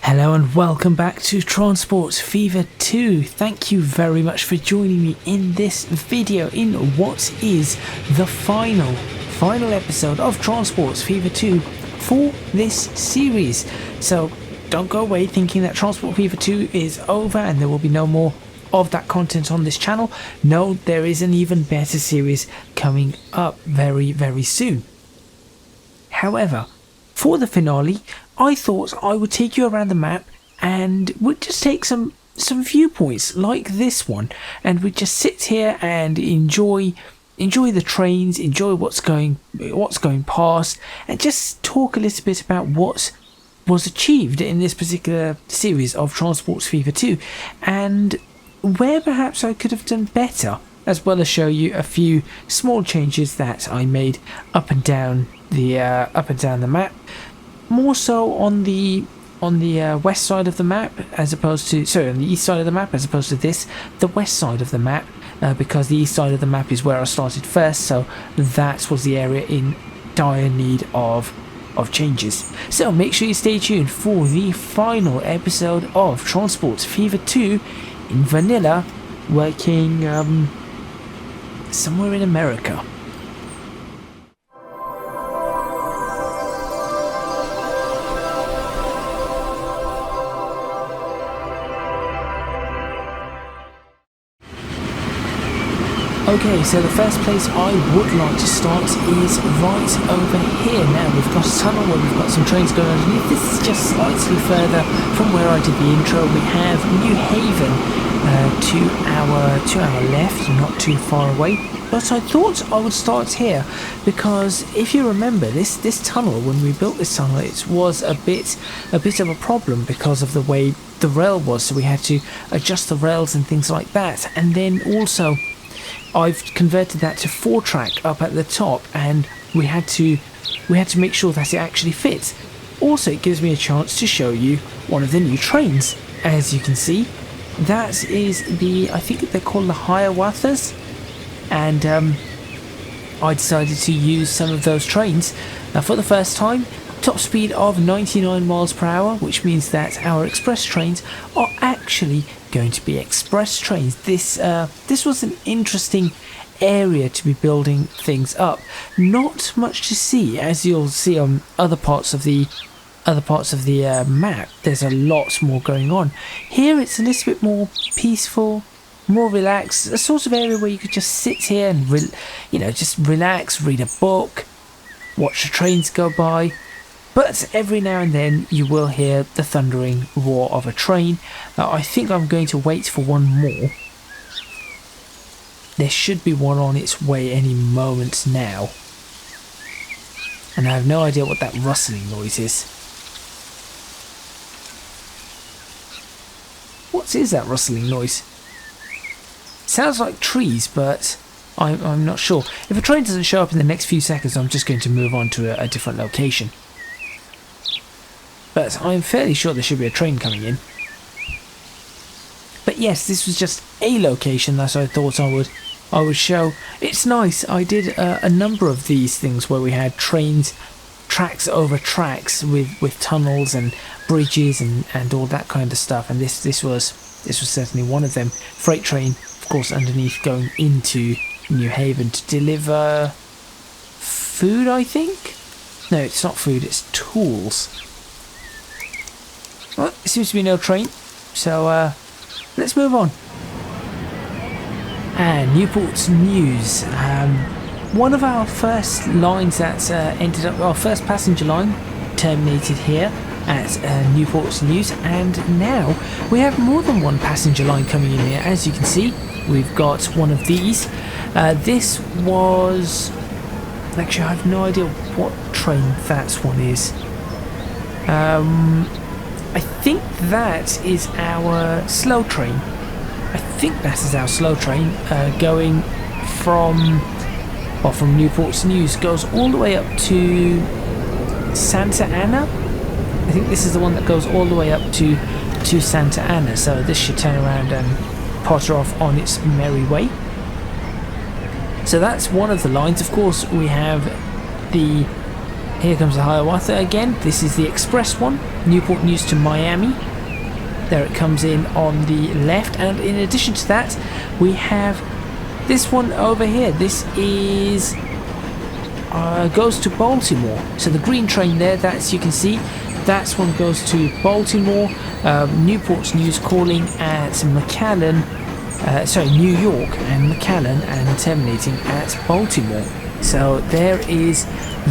Hello and welcome back to Transport Fever 2. Thank you very much for joining me in this video in what is the final episode of Transport Fever 2 for this series. So don't go away thinking that Transport Fever 2 is over and there will be no more of that content on this channel. No, there is an even better series coming up very, very soon. However, for the finale, I thought I would take you around the map and would just take some viewpoints like this one, and we'd just sit here and enjoy the trains, enjoy what's going past, and just talk a little bit about what was achieved in this particular series of Transport Fever 2 and where perhaps I could have done better, as well as show you a few small changes that I made up and down the map. More so on the west side of the map, as opposed to on the east side of the map, as opposed to the west side of the map, because the east side of the map is where I started first, so that was the area in dire need of changes. So make sure you stay tuned for the final episode of Transport Fever 2 in vanilla, working somewhere in America. Okay, so the first place I would like to start is right over here. Now we've got a tunnel where we've got some trains going underneath. This is just slightly further from where I did the intro. We have New Haven to our left, not too far away. But I thought I would start here because if you remember, this tunnel, when we built this tunnel, it was a bit of a problem because of the way the rail was. So we had to adjust the rails and things like that, and then also I've converted that to 4-track up at the top, and we had to make sure that it actually fits. Also, it gives me a chance to show you one of the new trains. As you can see, that is I think they're called the Hiawatha's, and I decided to use some of those trains for the first time. Top speed of 99 miles per hour, which means that our express trains are actually going to be express trains. This was an interesting area to be building things up. Not much to see, as you'll see on other parts of the map. There's a lot more going on. Here it's a little bit more peaceful, more relaxed, a sort of area where you could just sit here and just relax, read a book, watch the trains go by. But every now and then you will hear the thundering roar of a train. Now I think I'm going to wait for one more. There should be one on its way any moment now. And I have no idea what that rustling noise is. What is that rustling noise? Sounds like trees, but I'm not sure. If a train doesn't show up in the next few seconds, I'm just going to move on to a different location. But I'm fairly sure there should be a train coming in. But yes, this was just a location that I thought I would show. It's nice. I did a number of these things where we had tracks over tracks with tunnels and bridges and all that kind of stuff. And this was certainly one of them. Freight train, of course, underneath, going into New Haven to deliver food, I think? No, it's not food, it's tools. Well, there seems to be no train, so let's move on. And Newport's News. One of our first lines that ended up, our first passenger line terminated here at Newport's News, and now we have more than one passenger line coming in here. As you can see, we've got one of these. This was... Actually, I have no idea what train that one is. I think that is our slow train. Going from Newport's News, goes all the way up to Santa Ana. I think this is the one that goes all the way up to Santa Ana, so this should turn around and potter off on its merry way. So that's one of the lines. Of course, we have the here comes the Hiawatha again. This is the express one, Newport News to Miami. There it comes in on the left, and in addition to that we have this one over here. This is goes to Baltimore. So the green train there, that's, you can see, that one goes to Baltimore. Newport News calling at McAllen, New York and McAllen, and terminating at Baltimore. So there is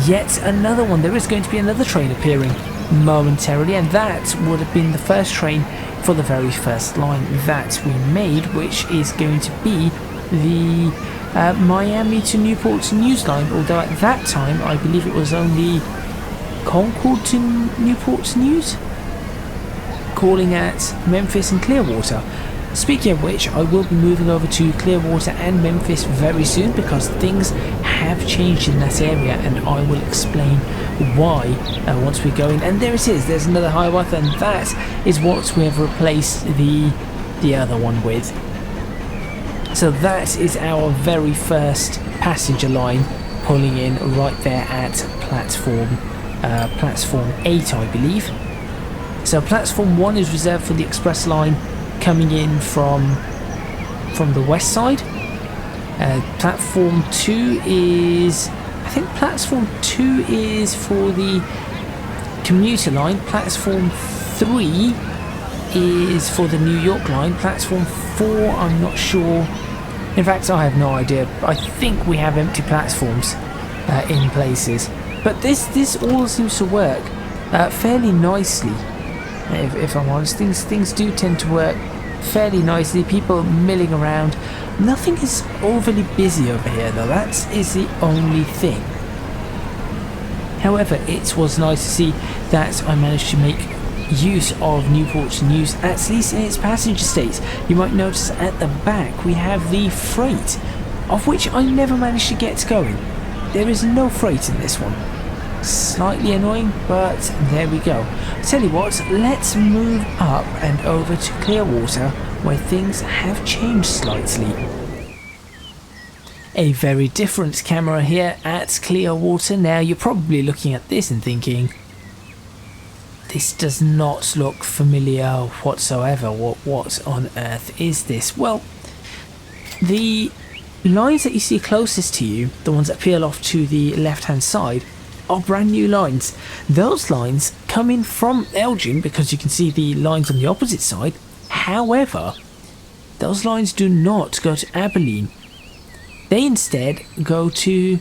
yet another one. There is going to be another train appearing momentarily, and that would have been the first train for the very first line that we made, which is going to be the Miami to Newport News line, although at that time I believe it was only Concord to Newport News, calling at Memphis and Clearwater. Speaking of which, I will be moving over to Clearwater and Memphis very soon because things have changed in that area, and I will explain why once we go in. And there it is, there's another Hiawatha, and that is what we have replaced the other one with. So that is our very first passenger line pulling in right there at platform 8, I believe. So platform 1 is reserved for the express line coming in from the west side. Platform 2 is, I think platform 2 is for the commuter line. Platform 3 is for the New York line. Platform 4, I'm not sure. In fact, I have no idea. I think we have empty platforms in places. But this all seems to work fairly nicely. If I'm honest, things do tend to work fairly nicely. People milling around. Nothing is overly busy over here, though. That is the only thing. However, it was nice to see that I managed to make use of Newport News, at least in its passenger state. You might notice at the back we have the freight, of which I never managed to get going. There is no freight in this one. Slightly annoying, but there we go. Tell you what, let's move up and over to Clearwater, where things have changed slightly. A very different camera here at Clearwater. Now you're probably looking at this and thinking, this does not look familiar whatsoever. What on earth is this? Well, the lines that you see closest to you, the ones that peel off to the left hand side, are brand new lines. Those lines come in from Elgin because you can see the lines on the opposite side. However, those lines do not go to Abilene. They instead go to...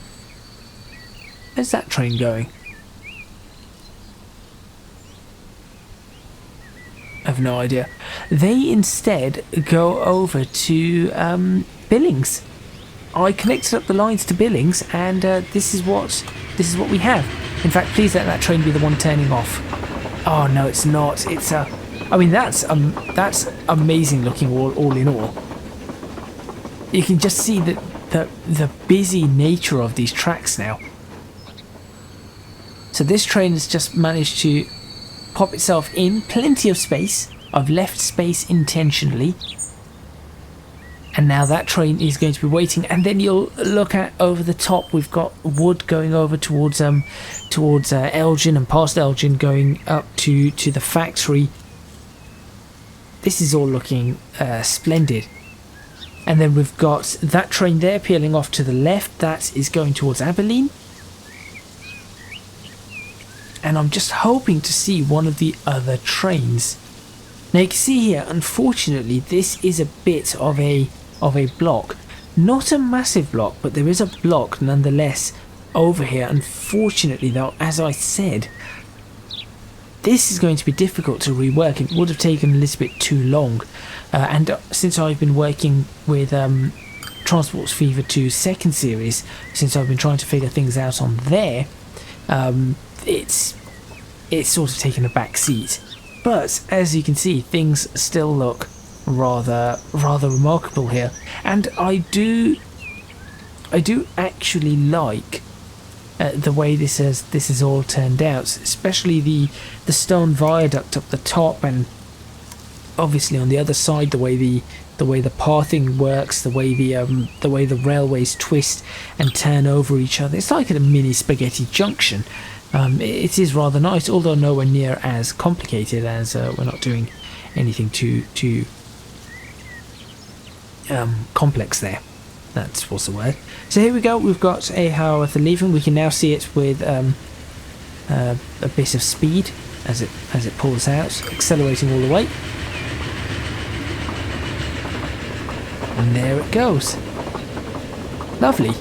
where's that train going? I have no idea. They instead go over to Billings. I connected up the lines to Billings, and this is what we have. In fact, please let that train be the one turning off. Oh no, it's not. It's a. I mean, that's amazing looking. All in all, you can just see the busy nature of these tracks now. So this train has just managed to pop itself in. Plenty of space. I've left space intentionally. And now that train is going to be waiting, and then you'll look at over the top. We've got wood going over towards Elgin, and past Elgin going up to the factory. This is all looking splendid. And then we've got that train there peeling off to the left. That is going towards Abilene. And I'm just hoping to see one of the other trains. Now you can see here, unfortunately, this is a bit of a block. Not a massive block, but there is a block nonetheless over here. Unfortunately though, as I said, this is going to be difficult to rework. It would have taken a little bit too long. And since I've been working with Transports Fever 2's second series, since I've been trying to figure things out on there, it's sort of taken a back seat. But as you can see, things still look rather remarkable here, and I do actually like the way this has all turned out, especially the stone viaduct up the top, and obviously on the other side the way the pathing works, the way the railways twist and turn over each other. It's like a mini spaghetti junction. It is rather nice, although nowhere near as complicated, as we're not doing anything too complex there. That's what's the word. So here we go, we've got a Hiawatha leaving. We can now see it with a bit of speed as it pulls out, accelerating all the way. And there it goes. Lovely.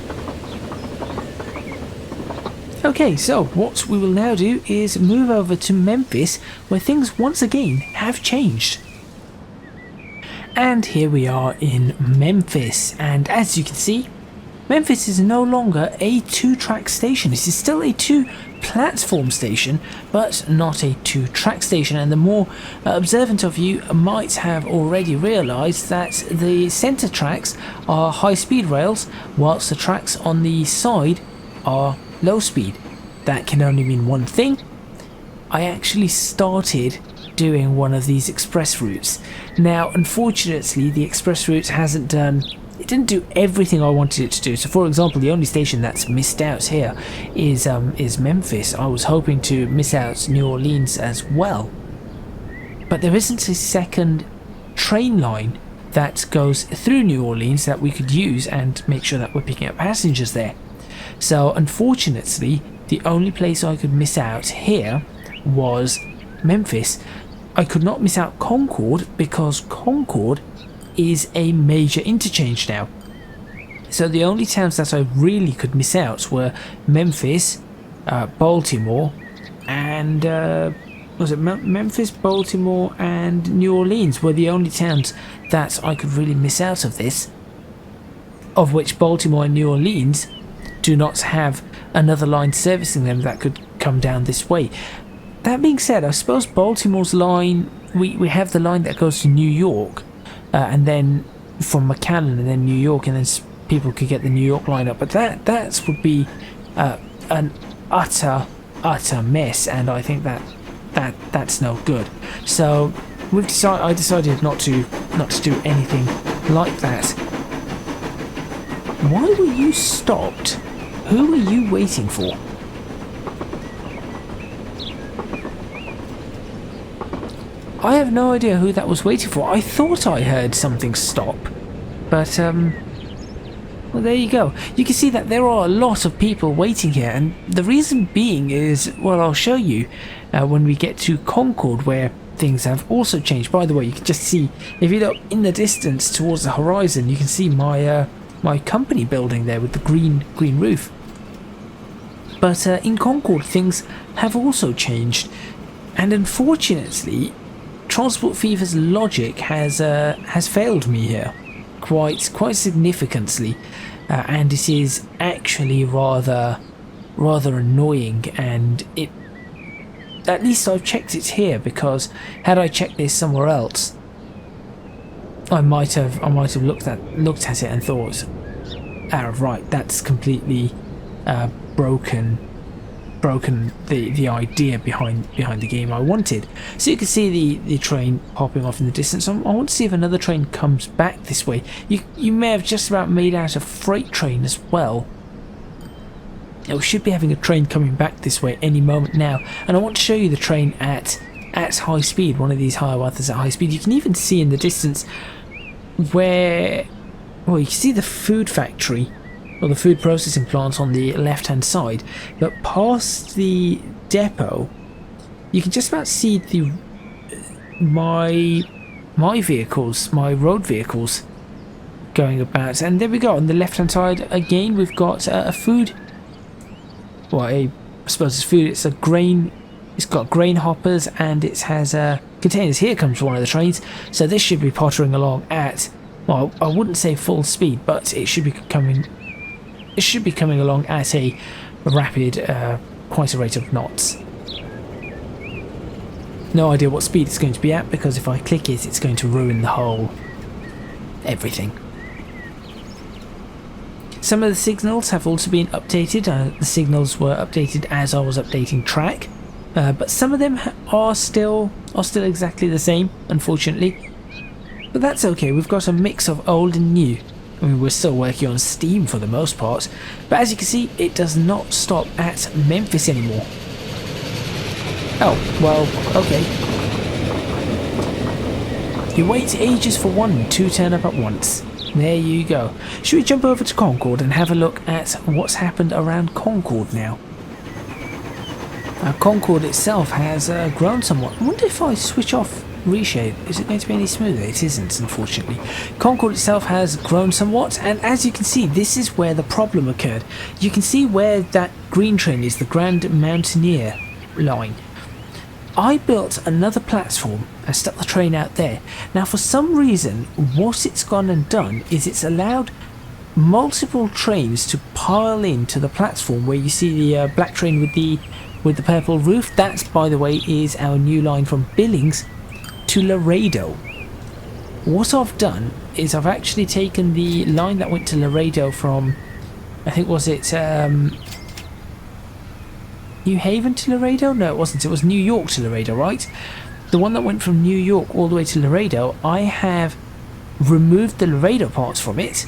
Okay, so what we will now do is move over to Memphis, where things once again have changed. And here we are in Memphis, and as you can see, Memphis is no longer a 2-track station. It is still a 2-platform station, but not a 2-track station. And the more observant of you might have already realised that the centre tracks are high-speed rails, whilst the tracks on the side are low speed. That can only mean one thing. I actually started doing one of these express routes. Now, unfortunately, the express route didn't do everything I wanted it to do. So, for example, the only station that's missed out here is Memphis. I was hoping to miss out New Orleans as well, but there isn't a second train line that goes through New Orleans that we could use and make sure that we're picking up passengers there. So unfortunately, the only place I could miss out here was Memphis. I could not miss out Concord because Concord is a major interchange now. So the only towns that I really could miss out were Memphis, Baltimore, and was it Memphis, Baltimore, and New Orleans were the only towns that I could really miss out of this, of which Baltimore and New Orleans do not have another line servicing them that could come down this way. That being said, I suppose Baltimore's line, we have the line that goes to New York, and then from McAllen and then New York, and then people could get the New York line up, but that would be an utter mess, and I think that's no good. So I decided not to do anything like that. Why were you stopped? Who were you waiting for? I have no idea who that was waiting for. I thought I heard something stop, but well, there you go. You can see that there are a lot of people waiting here, and the reason being is, well, I'll show you when we get to Concord, where things have also changed. By the way, you can just see, if you look in the distance towards the horizon, you can see my my company building there with the green roof. But in Concord, things have also changed, and unfortunately, Transport Fever's logic has failed me here quite significantly, and it is actually rather annoying. And it, at least I've checked it here, because had I checked this somewhere else, I might have looked at it and thought, right, that's completely broken the idea behind the game I wanted. So you can see the train popping off in the distance. I want to see if another train comes back this way. You may have just about made out a freight train as well. We should be having a train coming back this way any moment now, and I want to show you the train at high speed, one of these Hiawathas at high speed. You can even see in the distance where, well, you can see the food factory, or the food processing plant on the left hand side, but past the depot you can just about see my vehicles, my road vehicles going about. And there we go, on the left hand side again we've got a food, well, I suppose it's food, it's a grain, it's got grain hoppers, and it has containers. Here comes one of the trains, so this should be pottering along at, well, I wouldn't say full speed, but it should be coming along at a rapid, quite a rate of knots. No idea what speed it's going to be at, because if I click it, it's going to ruin the whole everything. Some of the signals have also been updated. The signals were updated as I was updating track, but some of them are still exactly the same, unfortunately. But that's okay. We've got a mix of old and new. I mean, we're still working on Steam for the most part, but as you can see, it does not stop at Memphis anymore. Oh, well, okay. You wait ages for one to turn up at once. There you go. Should we jump over to Concord and have a look at what's happened around Concord now? Concord itself has grown somewhat. I wonder if I switch off reshade, is it going to be any smoother? It isn't, unfortunately. Concord itself has grown somewhat, and as you can see, this is where the problem occurred. You can see where that green train is, the Grand Mountaineer line. I built another platform and stuck the train out there. Now, for some reason, what it's gone and done is it's allowed multiple trains to pile into the platform where you see the black train with the purple roof. That, by the way, is our new line from Billings to Laredo. What I've done is I've actually taken the line that went to Laredo from, I think, was it New Haven to Laredo? No, it wasn't. It was New York to Laredo, right? The one that went from New York all the way to Laredo, I have removed the Laredo parts from it,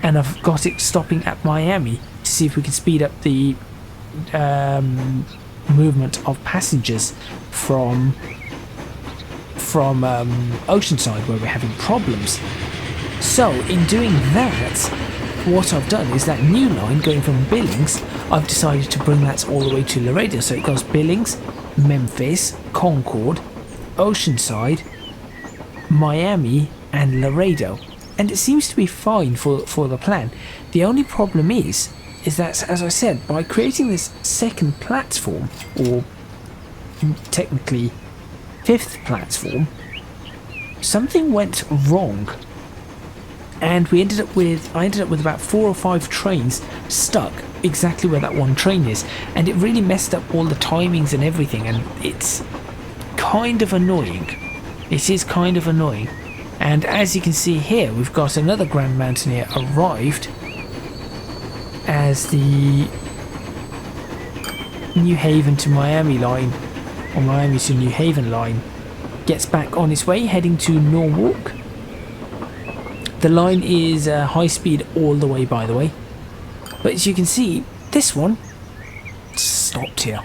and I've got it stopping at Miami to see if we can speed up the movement of passengers from Oceanside, where we're having problems. So in doing that, what I've done is that new line going from Billings, I've decided to bring that all the way to Laredo. So it goes Billings, Memphis, Concord, Oceanside, Miami and Laredo, and it seems to be fine for the plan. The only problem is that, as I said, by creating this second platform, or technically fifth platform, something went wrong, and I ended up with about 4 or 5 trains stuck exactly where that one train is, and it really messed up all the timings and everything, and it's kind of annoying. It is kind of annoying. And as you can see here, we've got another Grand Mountaineer arrived as the New Haven to Miami line, or Miami to New Haven line, gets back on its way, heading to Norwalk. The line is high speed all the way, by the way. But as you can see, this one stopped here.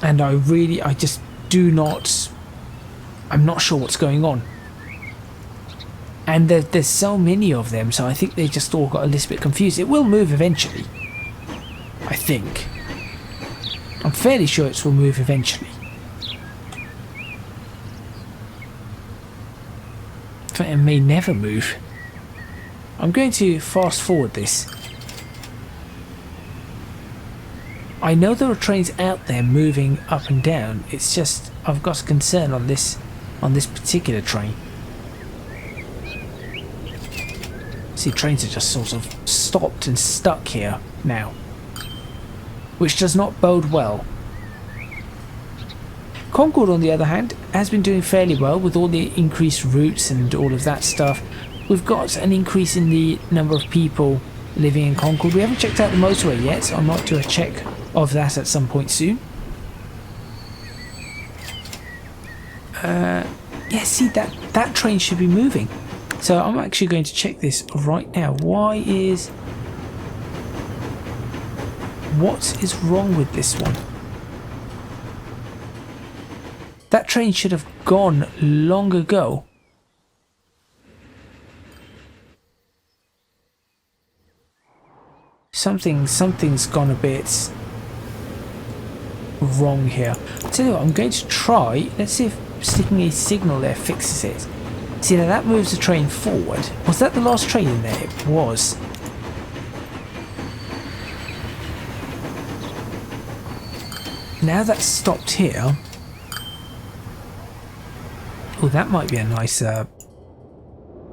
And I just do not... I'm not sure what's going on. And there's so many of them, so I think they just all got a little bit confused. It will move eventually, I think. I'm fairly sure it will move eventually. But it may never move. I'm going to fast forward this. I know there are trains out there moving up and down. It's just I've got a concern on this particular train. See, trains are just sort of stopped and stuck here now, which does not bode well. Concord, on the other hand, has been doing fairly well with all the increased routes and all of that stuff. We've got an increase in the number of people living in Concord. We haven't checked out the motorway yet, so I might do a check of that at some point soon. Yeah, see, that train should be moving. So I'm actually going to check this right now. What is wrong with this one? That train should have gone long ago. Something's gone a bit wrong here. I'll tell you what, I'm going to try. Let's see if sticking a signal there fixes it. See, now that moves the train forward. Was that the last train in there? It was. Now that's stopped here. Oh, that might be a nice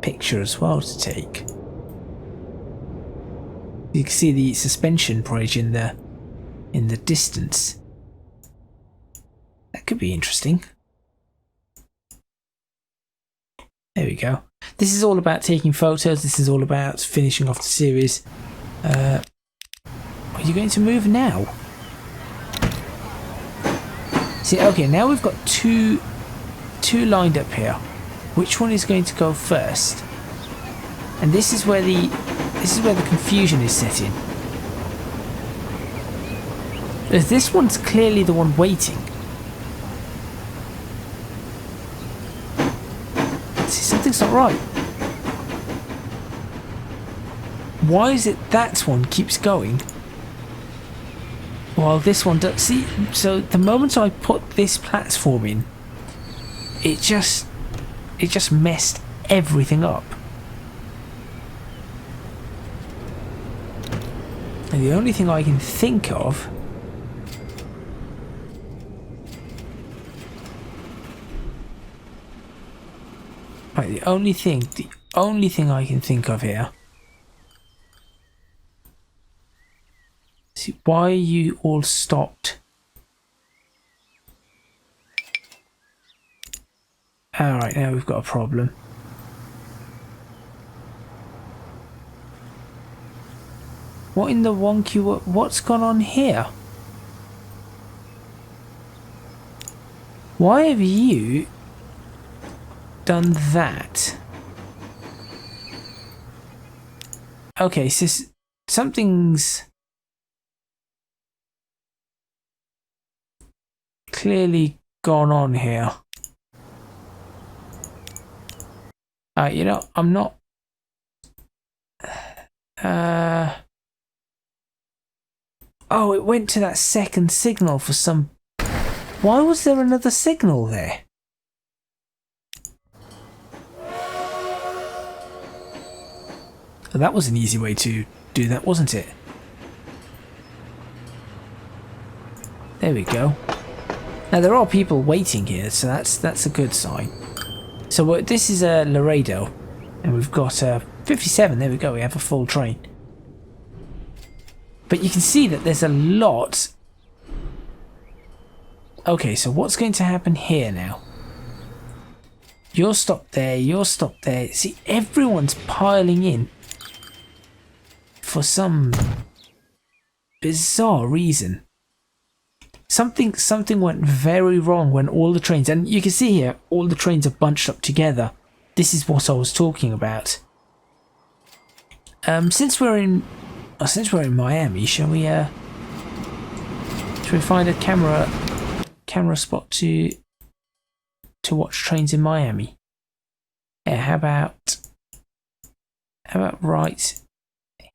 picture as well to take. You can see the suspension bridge in the distance. That could be interesting. There we go. This is all about taking photos. This is all about finishing off the series. Are you going to move now? See, okay, now we've got two lined up here. Which one is going to go first? And this is where the confusion is set in. As this one's clearly the one waiting. See, something's not right. Why is it that one keeps going while this one does? See, so the moment I put this platform in, it just messed everything up. And the only thing I can think of the only thing I can think of here. See, why are you all stopped? Alright, now we've got a problem. What in the wonky what's gone on here? Why have you done that? Okay, so something's clearly gone on here. You know, I'm not oh, it went to that second signal for some... Why was there another signal there? Oh, that was an easy way to do that, wasn't it? There we go. Now there are people waiting here, so that's a good sign. So this is Laredo, and we've got 57. There we go. We have a full train. But you can see that there's a lot. Okay, so what's going to happen here now? You're stopped there. You're stopped there. See, everyone's piling in for some bizarre reason. Something went very wrong when all the trains, and you can see here, all the trains are bunched up together. This is what I was talking about. Since we're in Miami, shall we find a camera spot to watch trains in Miami? Yeah, how about right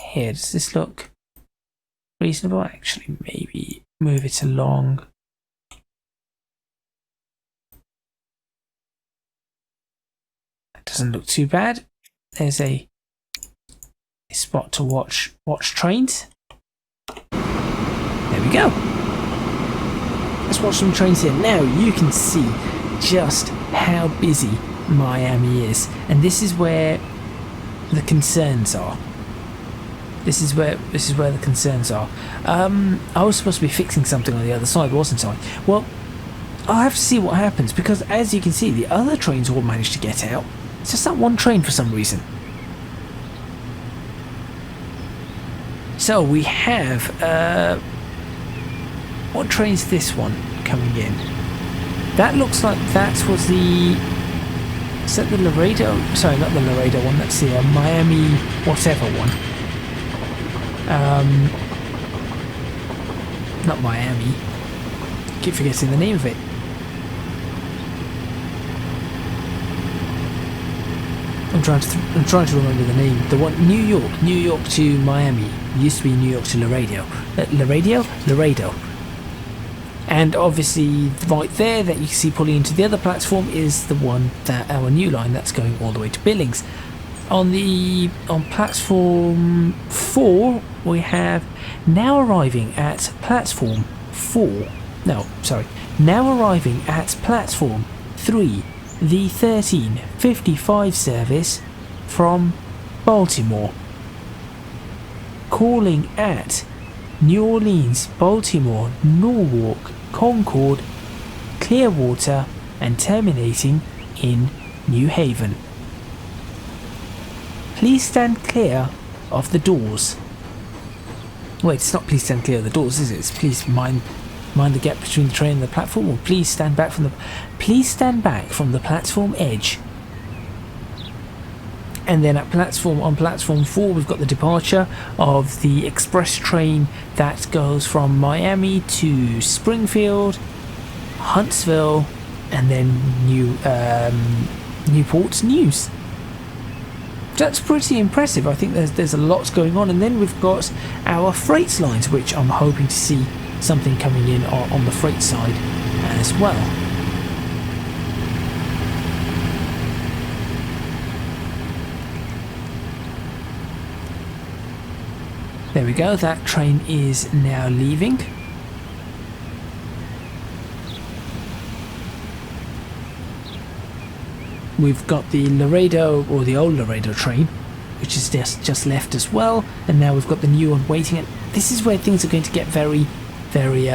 here? Does this look reasonable? Actually, maybe move it along. That doesn't look too bad. There's a spot to watch trains. There we go. Let's watch some trains here. Now you can see just how busy Miami is, and this is where the concerns are. This is where the concerns are. I was supposed to be fixing something on the other side, wasn't I? Well, I'll have to see what happens, because as you can see, the other trains all managed to get out. It's just that one train for some reason. So we have what train's this one coming in? That looks like that was the... Is that the Laredo? Sorry, not the Laredo one. That's the Miami whatever one. Not Miami. Keep forgetting the name of it. I'm trying to remember the name. The one New York to Miami. It used to be New York to Laredo. Laredo. And obviously, right there that you can see pulling into the other platform is the one that our new line that's going all the way to Billings. On platform 4, we have now arriving at platform 4. No, sorry. Now arriving at platform 3, the 1355 service from Baltimore. Calling at New Orleans, Baltimore, Norwalk, Concord, Clearwater, and terminating in New Haven. Please stand clear of the doors. Wait, it's not please stand clear of the doors, is it? It's please mind the gap between the train and the platform, or please stand back from the platform edge. And then on platform 4 we've got the departure of the express train that goes from Miami to Springfield, Huntsville, and then Newport News. That's pretty impressive. I think there's a lot going on. And then we've got our freight lines, which I'm hoping to see something coming in on the freight side as well. There we go, that train is now leaving. We've got the Laredo, or the old Laredo train, which is just left as well, and now we've got the new one waiting. And this is where things are going to get very, very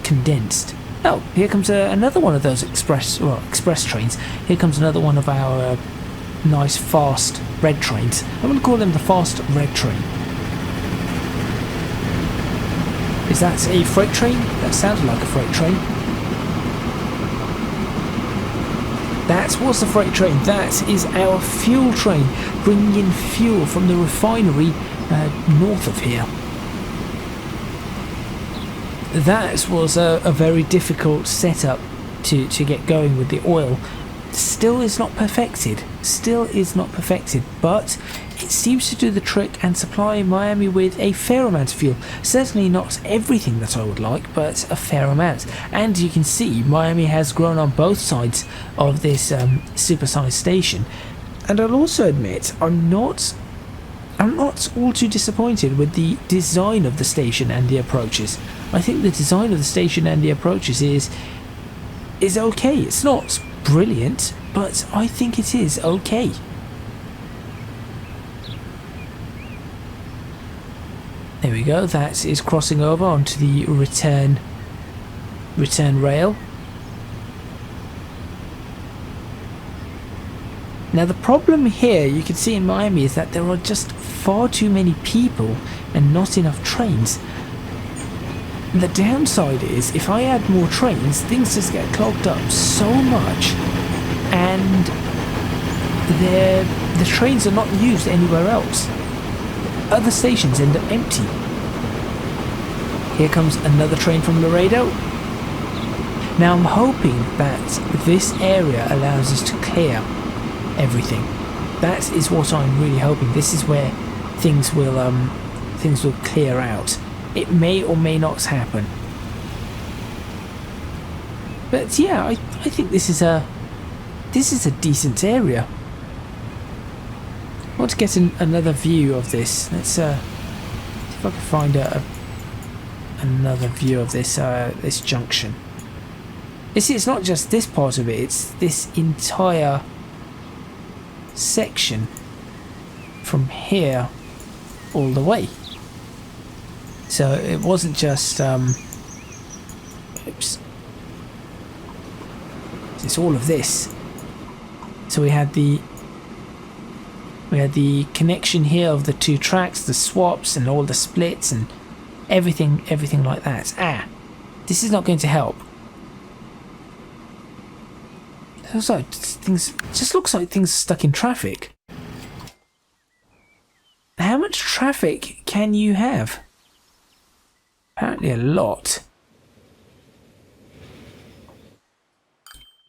condensed. Oh, here comes another one of those express trains. Here comes another one of our nice fast red trains. I'm going to call them the fast red train. Is that a freight train? That sounded like a freight train. That was the freight train. That is our fuel train, bringing in fuel from the refinery north of here. That was a very difficult setup to get going with the oil. Still is not perfected. But it seems to do the trick and supply Miami with a fair amount of fuel. Certainly not everything that I would like, but a fair amount. And you can see Miami has grown on both sides of this supersized station. And I'll also admit I'm not all too disappointed with the design of the station and the approaches. I think the design of the station and the approaches is okay. It's not brilliant, but I think it is okay. There we go, that is crossing over onto the return rail. Now the problem here, you can see in Miami, is that there are just far too many people and not enough trains. The downside is, if I add more trains, things just get clogged up so much, and the trains are not used anywhere else. Other stations end up empty. Here comes another train from Laredo. Now I'm hoping that this area allows us to clear everything. That is what I'm really hoping. This is where things will clear out. It may or may not happen. But yeah, I think this is a decent area. I want to get another view of this. Let's see if I can find another view of this this junction. You see, it's not just this part of it; it's this entire section from here all the way. So it wasn't just oops. It's all of this. So we had the connection here of the two tracks, the swaps and all the splits and everything like that. This is not going to help. It looks like things are stuck in traffic. How much traffic can you have? Apparently a lot.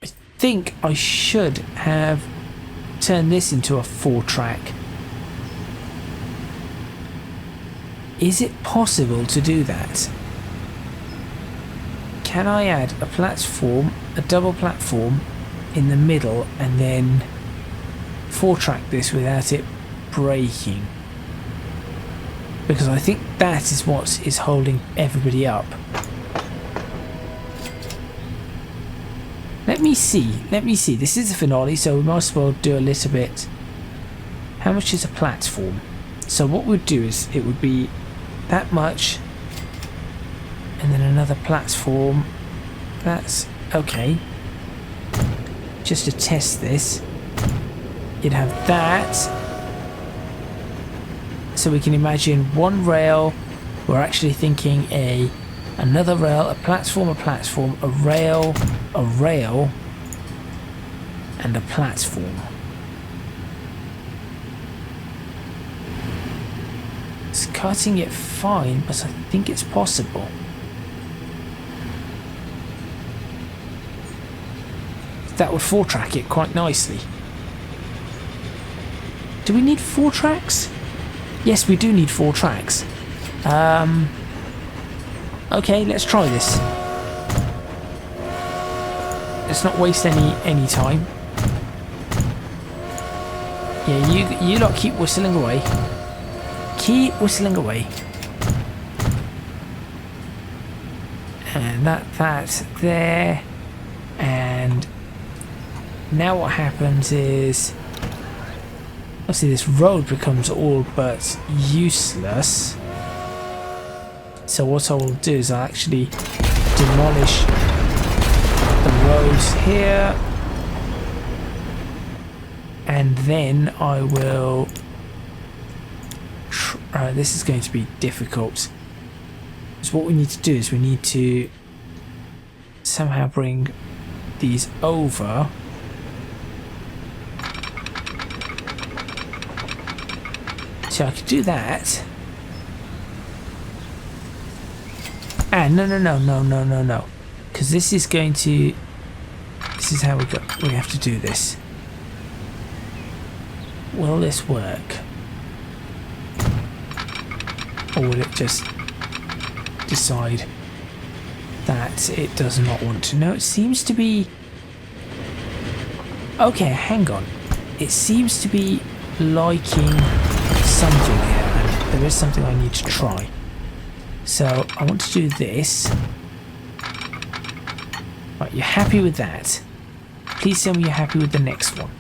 I think I should have turned this into a 4-track. Is it possible to do that? Can I add a platform, a double platform in the middle, and then 4-track this without it breaking? Because I think that is what is holding everybody up. Let me see. This is the finale, so we might as well do a little bit. How much is a platform? So what we'd do is, it would be that much, and then another platform. That's okay. Just to test this, you'd have that. So we can imagine one rail. We're actually thinking another rail, a platform, a rail, and a platform. cutting it fine, but I think it's possible. That would 4-track it quite nicely. Do we need 4 tracks? Yes, we do need 4 tracks. Okay, let's try this. Let's not waste any time. Yeah, you lot keep whistling away. Keep whistling away. And that there. And now what happens is, obviously this road becomes all but useless. So what I will do is I'll actually demolish the roads here, and then I will this is going to be difficult. So what we need to do is we need to somehow bring these over. So I could do that. And no. Because this is going to... This is how we have to do this. Will this work? Or will it just decide that it does not want to? No, it seems to be... Okay, hang on. It seems to be liking something here, and there is something I need to try. So I want to do this. Right, you're happy with that? Please tell me you're happy with the next one.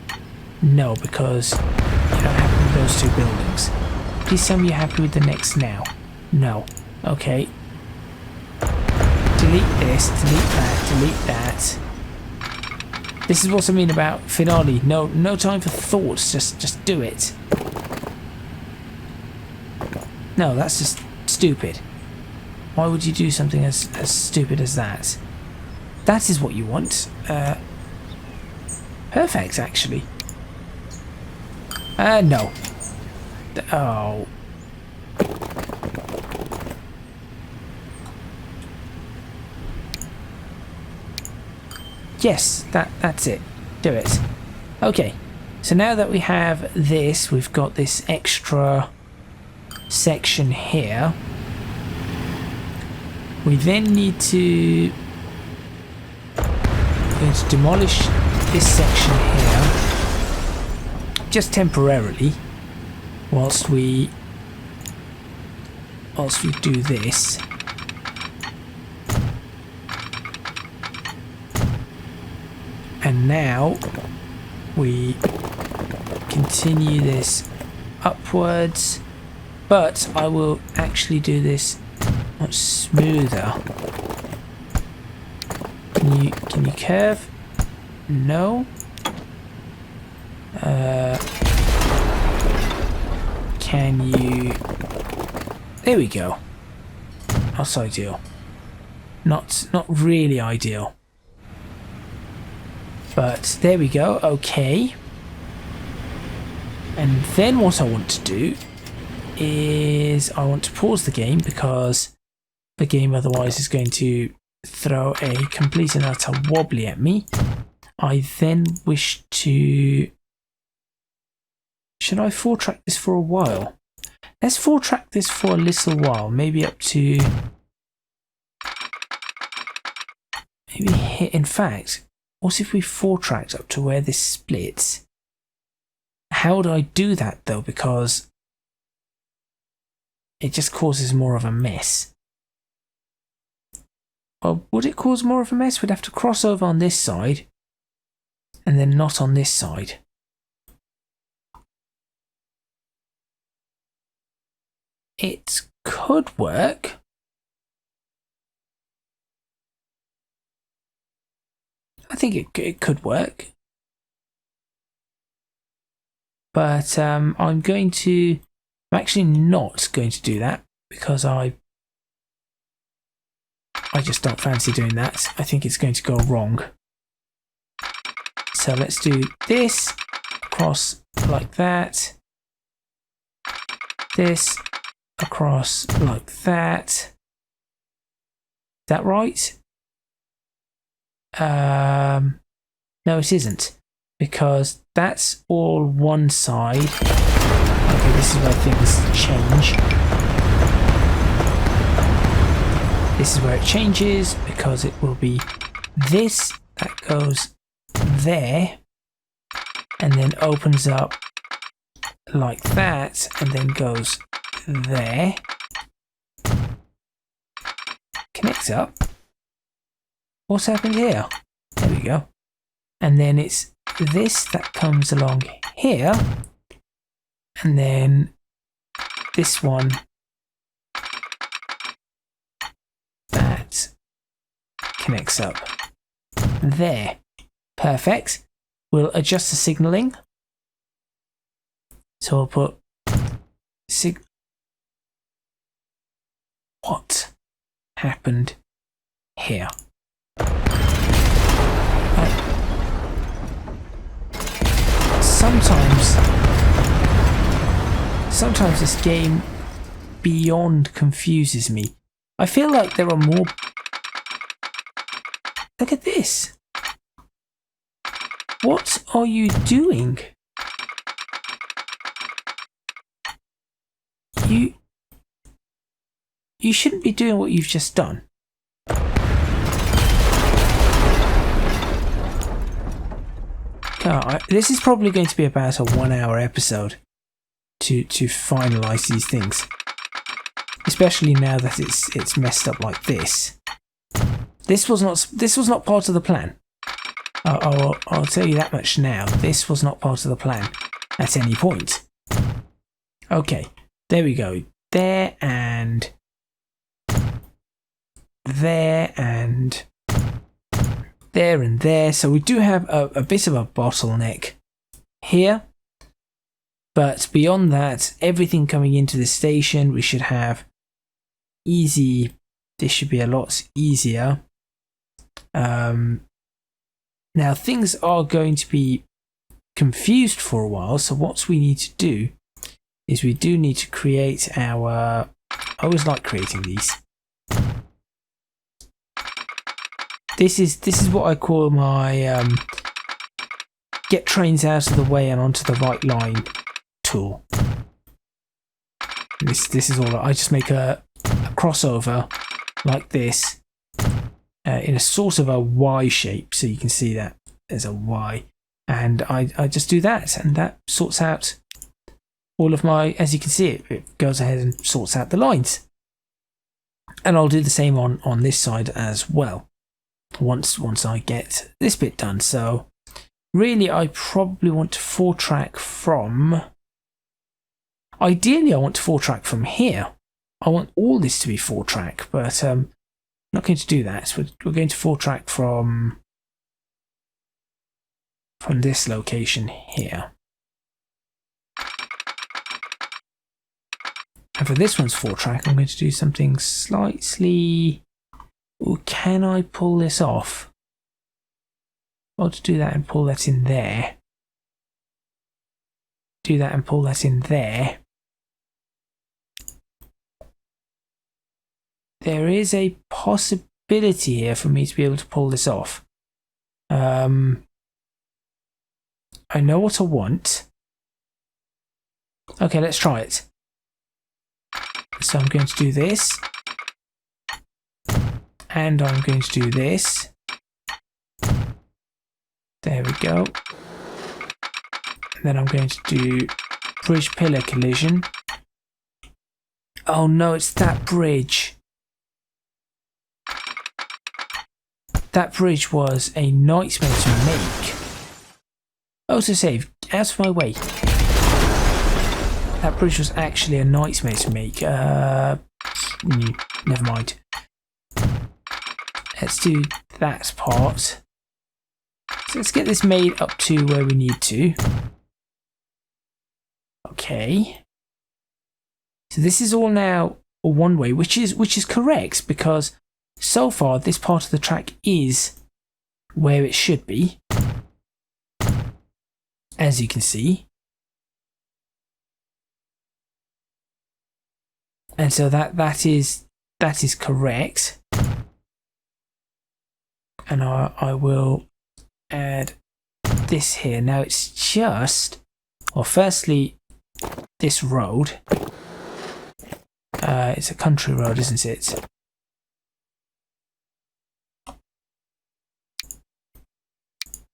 No, because you're not happy with those 2 buildings. Please tell me you're happy with the next now. No. Okay. Delete this, delete that, delete that. This is what I mean about finale. No time for thoughts, just do it. No, that's just stupid. Why would you do something as stupid as that? That is what you want. Perfect, actually. No. Oh. Yes, that's it. Do it. Okay. So now that we have this, we've got this extra section here. We then need to... We're going to demolish this section here, just temporarily, whilst we do this. And now we continue this upwards, but I will actually do this much smoother. Can you curve? No. Can you? There we go. That's ideal. Not really ideal. But there we go. Okay. And then what I want to do is I want to pause the game, because the game otherwise is going to throw a complete and utter wobbly at me. I then wish to... Should I 4-track this for a while? Let's 4-track this for a little while, maybe up to... Maybe here. In fact, what if we 4-tracked up to where this splits? How would I do that though? Because it just causes more of a mess. Well, would it cause more of a mess? We'd have to cross over on this side and then not on this side. It could work. I think it could work. But I'm actually not going to do that, because I just don't fancy doing that. I think it's going to go wrong. So let's do this across like that. This across like that. Is that right? No, it isn't, because that's all one side. Okay, this is where things change. This is where it changes, because it will be this that goes there and then opens up like that and then goes there, connects up. What's happened here? There we go. And then it's this that comes along here, and then this one that connects up there. Perfect. We'll adjust the signaling. So I'll put what happened here? Sometimes this game beyond confuses me. I feel like there are more. Look at this. What are you doing? You shouldn't be doing what you've just done. This is probably going to be about a 1 hour episode to finalize these things, especially now that it's messed up like this. This was not part of the plan. I'll tell you that much now. This was not part of the plan at any point. Okay, there we go. There and there and there and there. So we do have a bit of a bottleneck here. But beyond that, everything coming into the station, we should have easy. This should be a lot easier. Now things are going to be confused for a while. So what we need to do is we do need to create our. I always like creating these. This is what I call my get trains out of the way and onto the right line tool. This is all. I just make a crossover like this in a sort of a Y shape, so you can see that there's a Y, and I just do that, and that sorts out all of my. As you can see, it goes ahead and sorts out the lines, and I'll do the same on this side as well. Once I get this bit done. So really, I probably want to 4-track from. Ideally, I want to 4-track from here. I want all this to be 4-track, but I'm not going to do that. So we're going to 4-track from this location here. And for this one's 4-track, I'm going to do something slightly. Ooh, can I pull this off? I'll just do that and pull that in there. Do that and pull that in there. There is a possibility here for me to be able to pull this off. I know what I want. Okay, let's try it. So I'm going to do this. And I'm going to do this. There we go. And then I'm going to do bridge pillar collision. Oh no, it's that bridge. That bridge was a nightmare to make. Autosave, out of my way. That bridge was actually a nightmare to make. Never mind. Let's do that part. So let's get this made up to where we need to. Okay. So this is all now one way, which is correct, because so far this part of the track is where it should be, as you can see. And so that is correct. And I will add this here. Now it's just, well, firstly, this road. It's a country road, isn't it?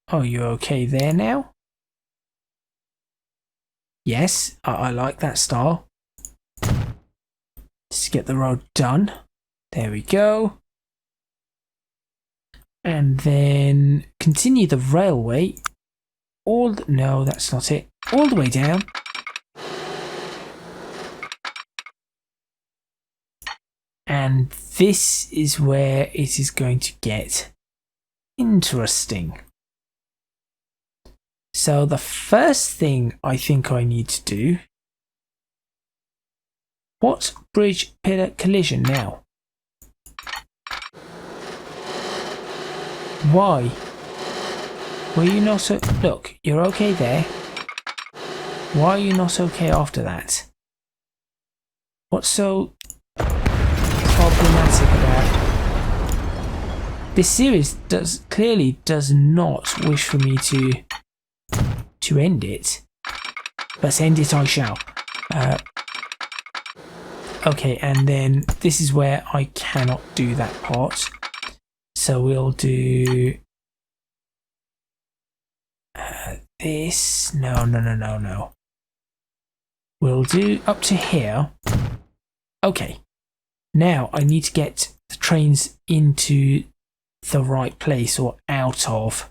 Oh, you're okay there now? Yes, I like that style. Let's get the road done. There we go. And then continue the railway. No, that's not it. All the way down. And this is where it is going to get interesting. So the first thing I think I need to do... What bridge pillar collision now? Why? Were you not so... Look, you're okay there. Why are you not okay after that? What's so problematic about... This series clearly does not wish for me to end it. But end it I shall. Okay, and then this is where I cannot do that part. So we'll do this. No. We'll do up to here. Okay. Now I need to get the trains into the right place, or out of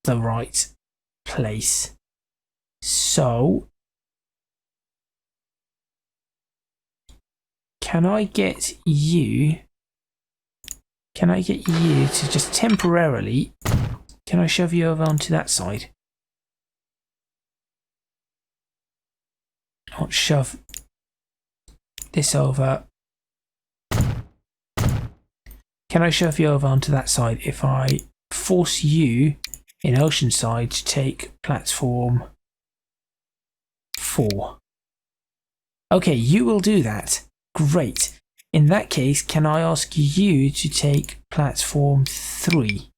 the right place. So can I get you to just temporarily, can I shove you over onto that side? I'll shove this over. Can I shove you over onto that side if I force you in Oceanside to take platform 4? Okay, you will do that. Great. In that case, can I ask you to take platform 3?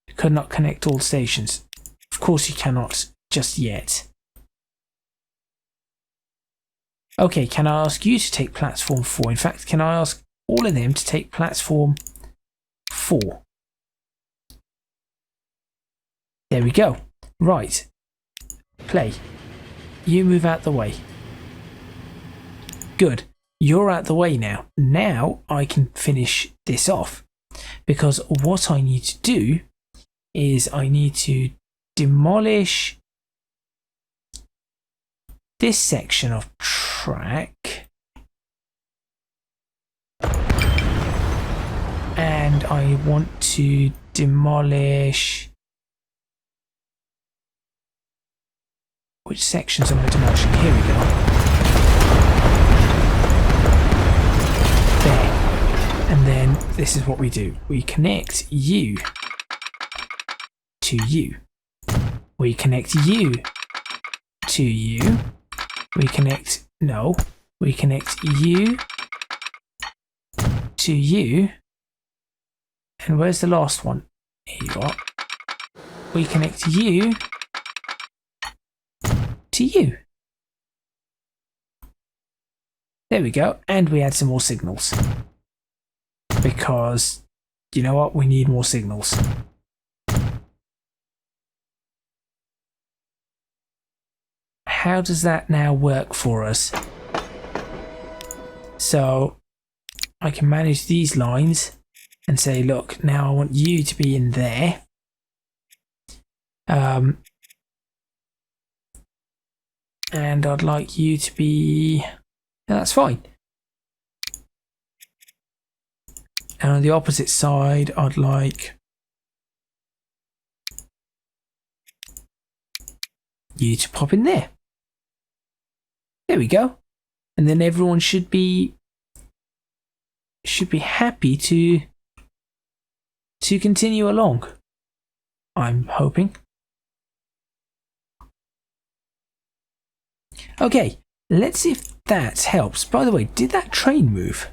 You could not connect all stations. Of course you cannot just yet. Okay, can I ask you to take platform 4? In fact, can I ask all of them to take platform 4? There we go. Right. Play. You move out the way. Good. You're out the way now. Now I can finish this off. Because what I need to do is I need to demolish this section of track. And I want to demolish... Which sections am I demolishing? Here we go. There. And then this is what we do. We connect you to you. We connect you to you. We connect... No. We connect you to you. And where's the last one? Here you are. We connect you to you. There we go. And we add some more signals. Because, you know what? We need more signals. How does that now work for us? So, I can manage these lines and say, look, now I want you to be in there. And I'd like you to be... That's fine. And on the opposite side, I'd like you to pop in there. There we go. And then everyone should be happy to continue along. I'm hoping. Okay, let's see if that helps. By the way, did that train move?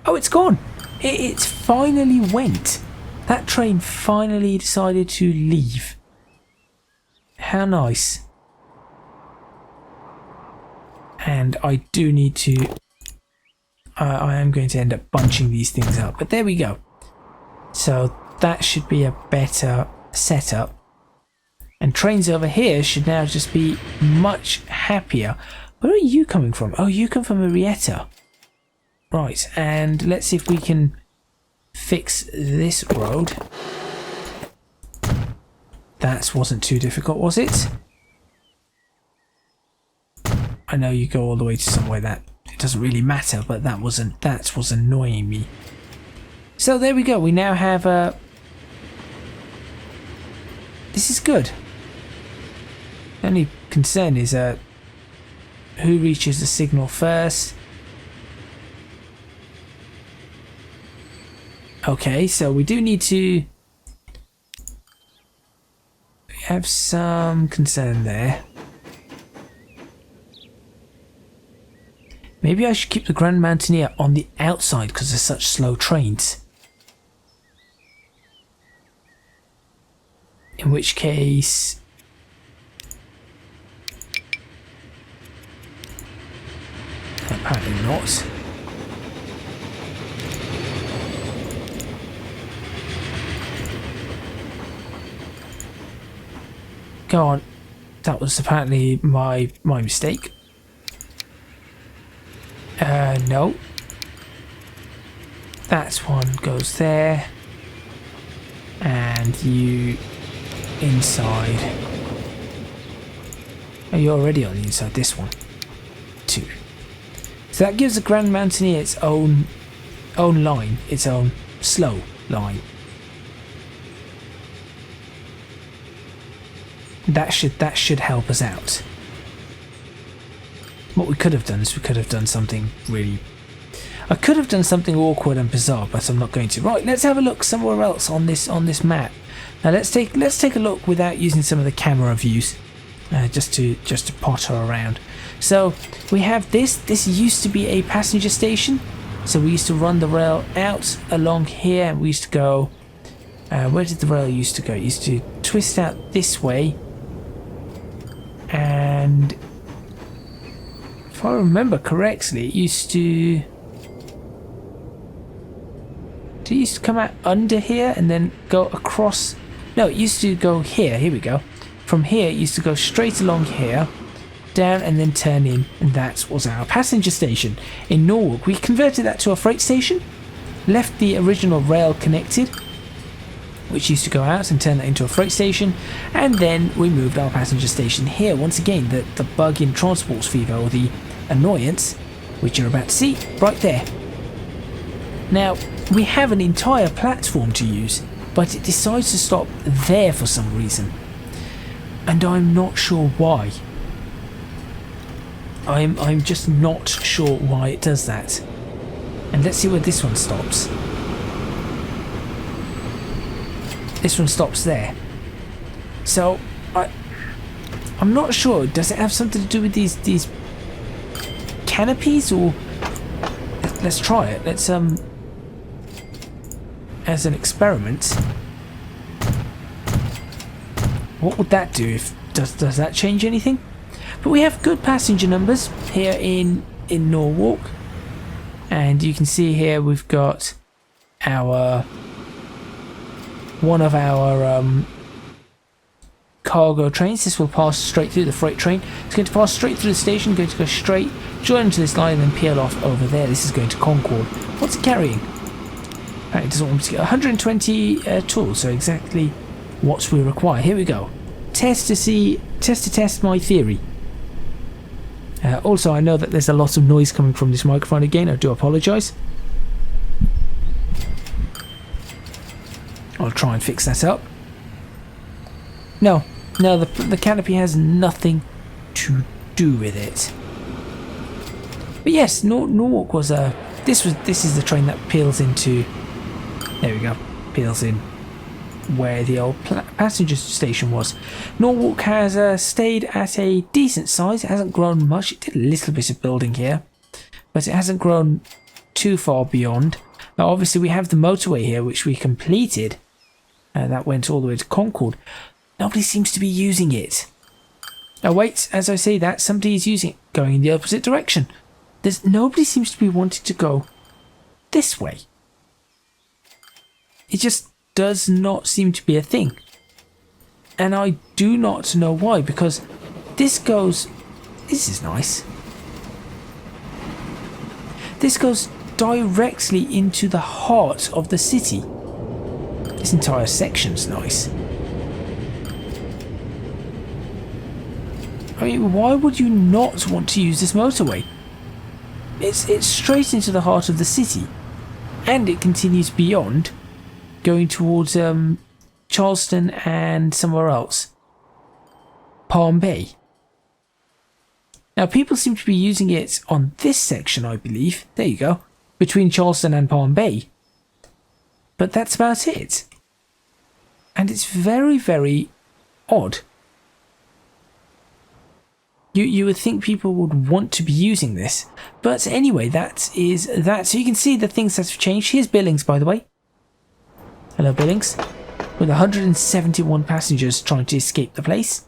Oh, it's gone. It's finally went. That train finally decided to leave. How nice. And I do need to... I am going to end up bunching these things up. But there we go. So that should be a better setup. And trains over here should now just be much happier. Where are you coming from? Oh, you come from Marietta. Right, and let's see if we can fix this road. That wasn't too difficult, was it? I know you go all the way to somewhere that it doesn't really matter, but that was annoying me. So there we go. We now have a. This is good. The only concern is who reaches the signal first. Okay, so we do need to have some concern there. Maybe I should keep the Grand Mountaineer on the outside because they're such slow trains. In which case... apparently not. Go on. That was apparently my mistake. No. That one goes there. And you inside. Oh, you're already on the inside. This one. 2. So that gives the Grand Mountaineer its own line, its own slow line. That should help us out. What we could have done is we could have done something really... I could have done something awkward and bizarre, but I'm not going to. Right, let's have a look somewhere else on this map. Now let's take a look without using some of the camera views, just to potter around. So we have this. This used to be a passenger station. So we used to run the rail out along here, and we used to go. Where did the rail used to go? It used to twist out this way. And if I remember correctly, it used to... Did it used to come out under here and then go across? No, it used to go here. Here we go. From here, it used to go straight along here, down and then turn in. And that was our passenger station in Norwalk. We converted that to a freight station, left the original rail connected, which used to go out and turn that into a freight station, and then we moved our passenger station here. Once again, the bug in Transports Fever, or the annoyance, which you're about to see right there. Now, we have an entire platform to use, but it decides to stop there for some reason. And I'm not sure why. I'm just not sure why it does that. And let's see where this one stops. This one stops there. So I'm not sure. Does it have something to do with these canopies, or let's try it. Let's as an experiment. What would that do? If does that change anything? But we have good passenger numbers here in Norwalk, and you can see here we've got our one of our cargo trains. This will pass straight through the freight train. It's going to pass straight through the station, going to go straight, join into this line, and then peel off over there. This is going to Concord. What's it carrying? Apparently it doesn't want me to get 120 tools, so exactly what we require. Here we go. Test to test my theory. Also, I know that there's a lot of noise coming from this microphone again. I do apologise. I'll try and fix that up. No, the canopy has nothing to do with it. But yes, Norwalk was a. This is the train that peels into. There we go, peels in where the old passenger station was. Norwalk has stayed at a decent size. It hasn't grown much. It did a little bit of building here, but it hasn't grown too far beyond. Now obviously we have the motorway here, which we completed. That went all the way to Concord. Nobody seems to be using it. Oh wait, as I say that, somebody is using it, going in the opposite direction. Nobody seems to be wanting to go this way. It just does not seem to be a thing. And I do not know why, because this is nice. This goes directly into the heart of the city. This entire section's nice. I mean, why would you not want to use this motorway? It's straight into the heart of the city, and it continues beyond, going towards Charleston and somewhere else. Palm Bay. Now people seem to be using it on this section, I believe. There you go. Between Charleston and Palm Bay. But that's about it. And it's very, very odd. You would think people would want to be using this. But anyway, that is that. So you can see the things that have changed. Here's Billings, by the way. Hello, Billings. With 171 passengers trying to escape the place.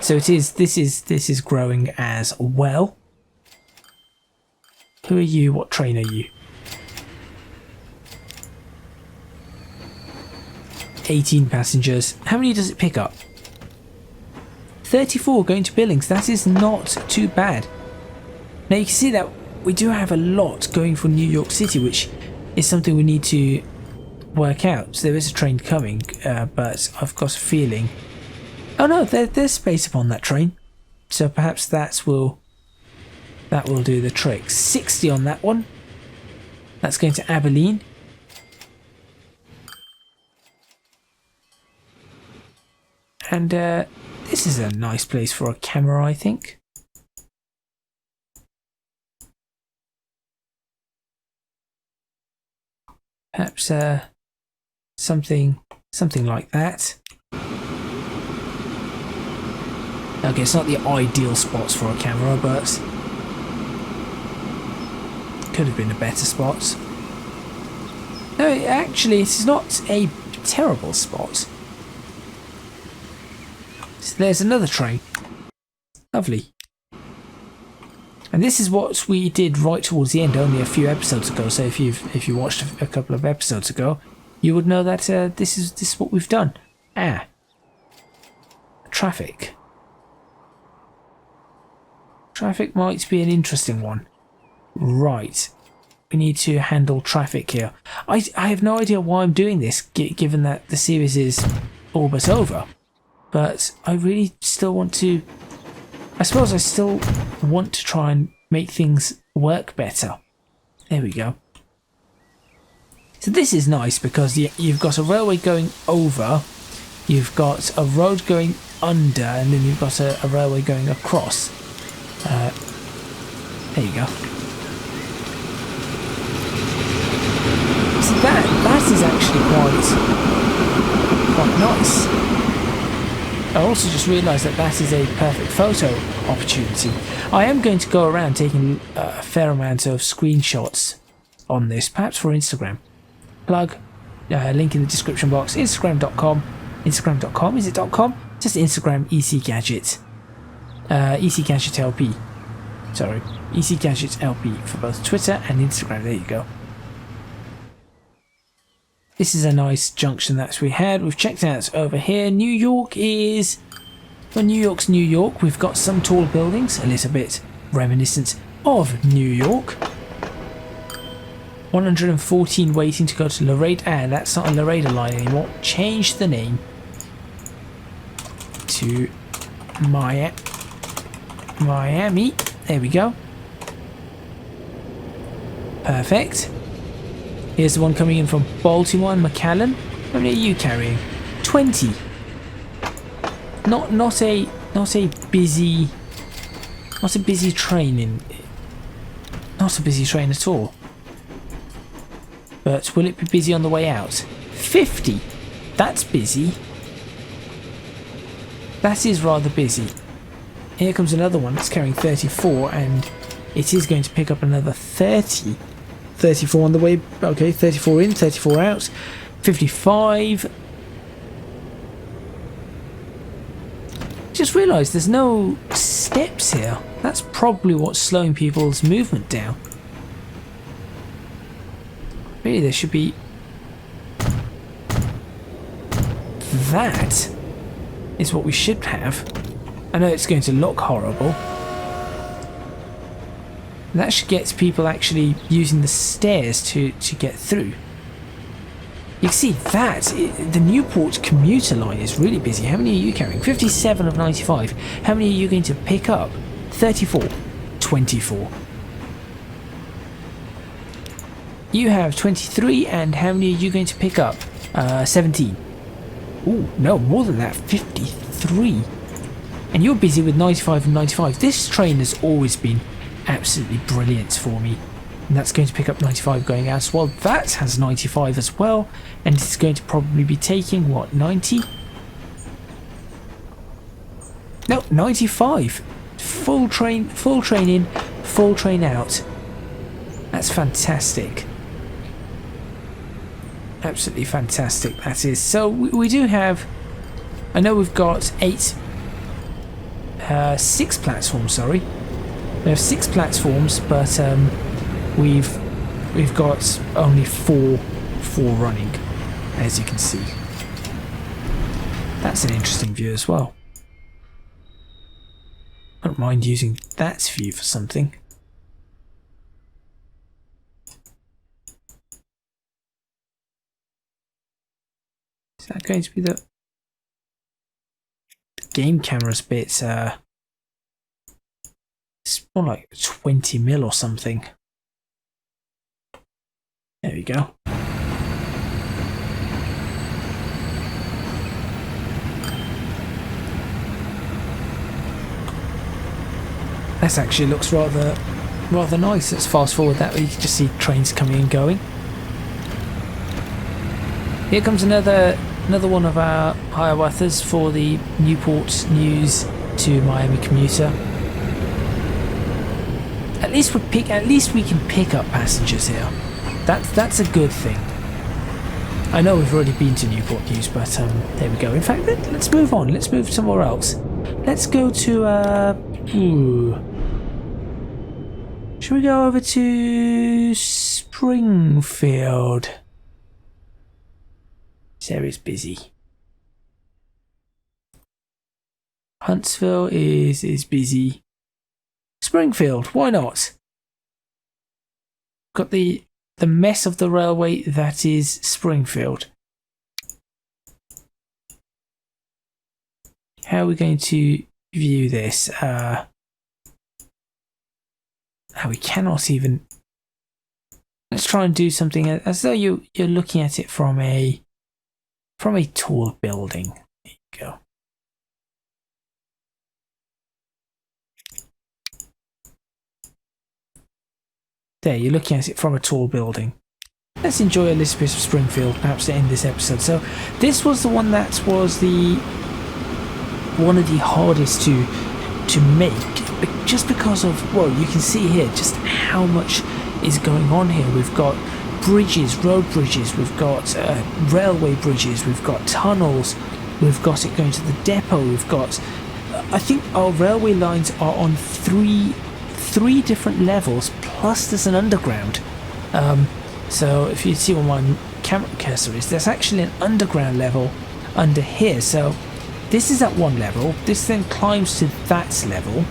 So it is. This is growing as well. Who are you? What train are you? 18 passengers. How many does it pick up? 34 going to Billings. That is not too bad. Now you can see that we do have a lot going for New York City, which is something we need to work out. So there is a train coming, but I've got a feeling... Oh no, there's space upon that train. So perhaps that will do the trick. 60 on that one. That's going to Abilene. And this is a nice place for a camera, I think. Perhaps something like that. Okay, it's not the ideal spots for a camera, but could have been a better spot. No, actually, it's not a terrible spot. So there's another train. Lovely. And this is what we did right towards the end, only a few episodes ago. So if you watched a couple of episodes ago, you would know that this is what we've done. Traffic. Traffic might be an interesting one. Right. We need to handle traffic here. I have no idea why I'm doing this, given that the series is all but over. But I really still want to... I suppose I still want to try and make things work better. There we go. So this is nice because you've got a railway going over, you've got a road going under, and then you've got a railway going across. There you go. So that is actually quite nice. I also just realised that is a perfect photo opportunity. I am going to go around taking a fair amount of screenshots on this, perhaps for Instagram. Plug, link in the description box, instagram.com, is it .com? Just Instagram ECGadget. ECGadget LP. Sorry, ECGadget LP for both Twitter and Instagram. There you go. This is a nice junction that we had. We've checked out over here. New York is... Well, New York's New York. We've got some tall buildings, a little bit reminiscent of New York. 114 waiting to go to Laredo. And that's not a Laredo line anymore. Change the name to Miami. There we go. Perfect. Here's the one coming in from Baltimore and McAllen. How many are you carrying? 20. Not a busy train not a busy train at all. But will it be busy on the way out? 50. That's busy. That is rather busy. Here comes another one that's carrying 34, and it is going to pick up another 30. 34 on the way. Okay, 34 in, 34 out. 55. Just realised there's no steps here. That's probably what's slowing people's movement down. Really, there should be... That is what we should have. I know it's going to look horrible. That should get people actually using the stairs to get through. You can see that the Newport commuter line is really busy. How many are you carrying? 57 of 95. How many are you going to pick up? 34. 24. You have 23, and how many are you going to pick up? 17. Ooh, no, more than that. 53. And you're busy with 95 and 95. This train has always been absolutely brilliant for me. And that's going to pick up 95 going out as well. That has 95 as well. And it's going to probably be taking, what, 90? No, 95. Full train in, full train out. That's fantastic. Absolutely fantastic, that is. So we do have... I know we've got 6 platforms, sorry. We have 6 platforms, but... We've got only four running, as you can see. That's an interesting view as well. I don't mind using that view for something. Is that going to be the game camera's bit? It's more like 20 mil or something. There we go. This actually looks rather nice. Let's fast forward that way. You can just see trains coming and going. Here comes another one of our Hiawatha's for the Newport News to Miami commuter. At least we can pick up passengers here. That's a good thing. I know we've already been to Newport News, but there we go. In fact, let's move on. Let's move somewhere else. Let's go to should we go over to Springfield? This area's busy. Huntsville is busy. Springfield, why not? Got the mess of the railway that is Springfield. How are we going to view this? We cannot even... Let's try and do something as though you're looking at it from a tall building. There you go. There, you're looking at it from a tall building. Let's enjoy a little bit of Springfield, perhaps to end this episode. So, this was the one that was one of the hardest to make, just because of, well, you can see here just how much is going on here. We've got bridges, road bridges, we've got railway bridges, we've got tunnels, we've got it going to the depot, we've got... I think our railway lines are on three different levels, plus there's an underground. So if you see where my camera cursor is, there's actually an underground level under here. So this is at one level, this then climbs to that level.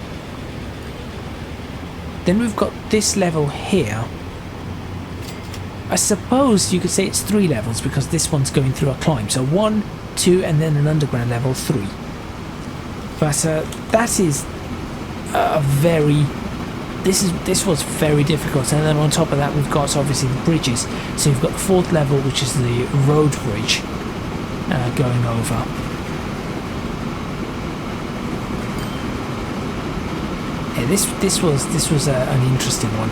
Then we've got this level here. I suppose you could say it's 3 levels because this one's going through a climb. So 1, 2, and then an underground level 3. But that is a very... This was very difficult, and then on top of that we've got obviously the bridges. So you've got the 4th level, which is the road bridge going over. Yeah, this was an interesting one.